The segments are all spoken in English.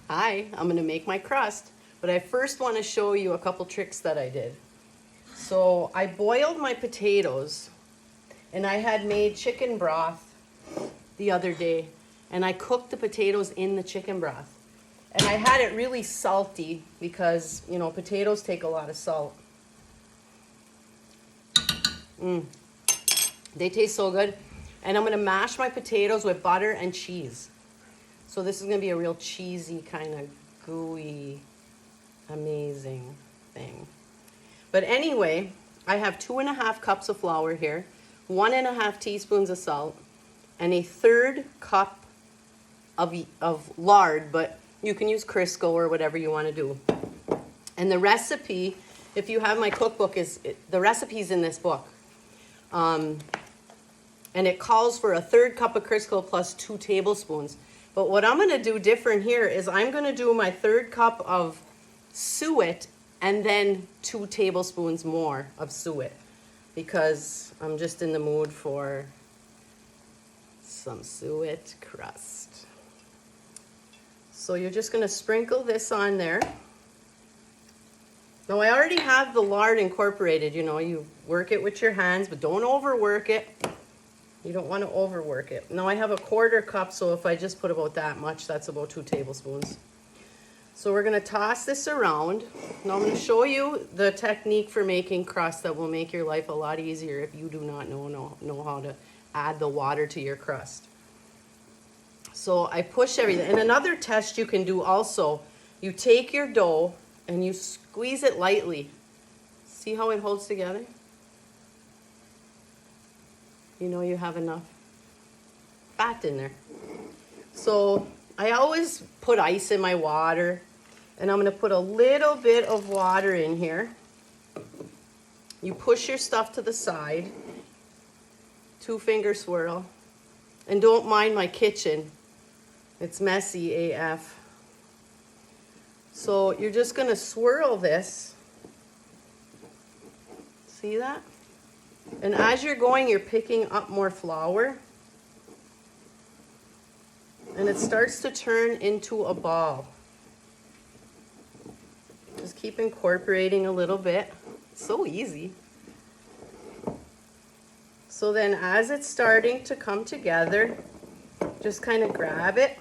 Hi, I'm gonna make my crust, but I first want to show you a couple tricks that I did. So I boiled my potatoes, and I had made chicken broth the other day, and I cooked the potatoes in the chicken broth. And I had it really salty because, you know, potatoes take a lot of salt. They taste so good. And I'm gonna mash my potatoes with butter and cheese. So this is gonna be a real cheesy, kind of gooey, amazing thing. But anyway, I have 2.5 cups of flour here, 1.5 teaspoons of salt, and a 1/3 cup of lard, but you can use Crisco or whatever you want to do. And the recipe, if you have my cookbook, the recipe's in this book. And it calls for a 1/3 cup of Crisco plus 2 tablespoons. But what I'm going to do different here is I'm going to do my 1/3 cup of Suet and then 2 tablespoons more of Suet, because I'm just in the mood for some Suet crust. So you're just going to sprinkle this on there. Now I already have the lard incorporated. You know, you work it with your hands, but don't overwork it. You don't want to overwork it. Now I have a 1/4 cup, so if I just put about that much, that's about 2 tablespoons. So we're going to toss this around. Now I'm going to show you the technique for making crust that will make your life a lot easier if you do not know how to add the water to your crust. So I push everything. And another test you can do also, you take your dough and you squeeze it lightly. See how it holds together? You know you have enough fat in there. So I always put ice in my water, and I'm going to put a little bit of water in here. You push your stuff to the side, 2-finger swirl, and don't mind my kitchen. It's messy AF. So you're just going to swirl this. See that? And as you're going, you're picking up more flour. And it starts to turn into a ball. Just keep incorporating a little bit. It's so easy. So then as it's starting to come together, just kind of grab it.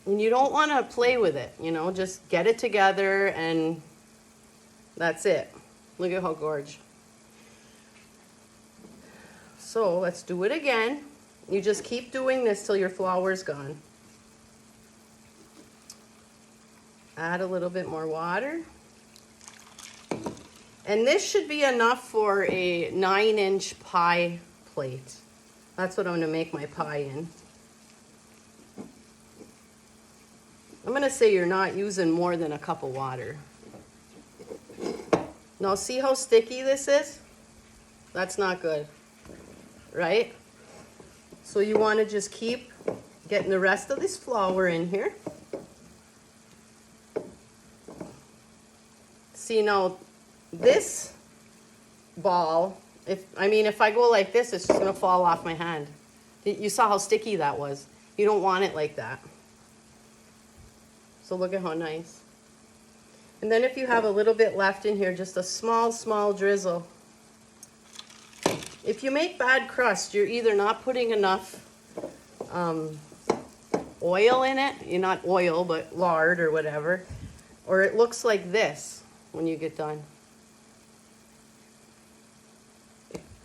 And you don't want to play with it, you know, just get it together and that's it. Look at how gorgeous. So let's do it again. You just keep doing this till your flour's gone. Add a little bit more water. And this should be enough for a 9-inch pie plate. That's what I'm going to make my pie in. I'm going to say you're not using more than a cup of water. Now see how sticky this is? That's not good, right? So you want to just keep getting the rest of this flour in here. See, now this ball, if I go like this, it's just going to fall off my hand. You saw how sticky that was. You don't want it like that. So look at how nice. And then if you have a little bit left in here, just a small drizzle. If you make bad crust, you're either not putting enough oil in it, you're not oil, but lard or whatever, or it looks like this when you get done.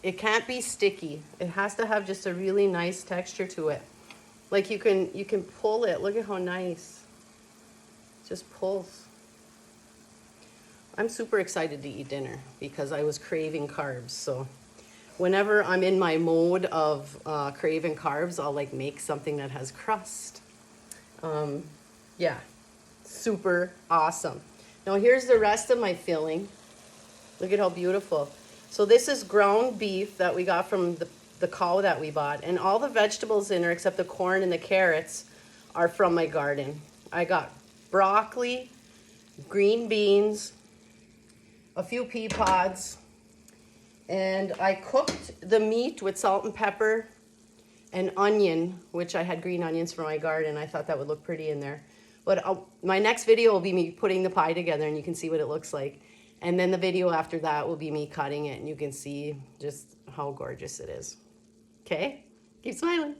It can't be sticky. It has to have just a really nice texture to it. Like you can pull it. Look at how nice. It just pulls. I'm super excited to eat dinner because I was craving carbs. So whenever I'm in my mode of craving carbs, I'll like make something that has crust. Yeah, super awesome. Now here's the rest of my filling. Look at how beautiful. So this is ground beef that we got from the cow that we bought. And all the vegetables in there, except the corn and the carrots, are from my garden. I got broccoli, green beans, a few pea pods, and I cooked the meat with salt and pepper an onion, which I had green onions from my garden. I thought that would look pretty in there. But my next video will be me putting the pie together, and you can see what it looks like. And then the video after that will be me cutting it, and you can see just how gorgeous it is. Okay? Keep smiling.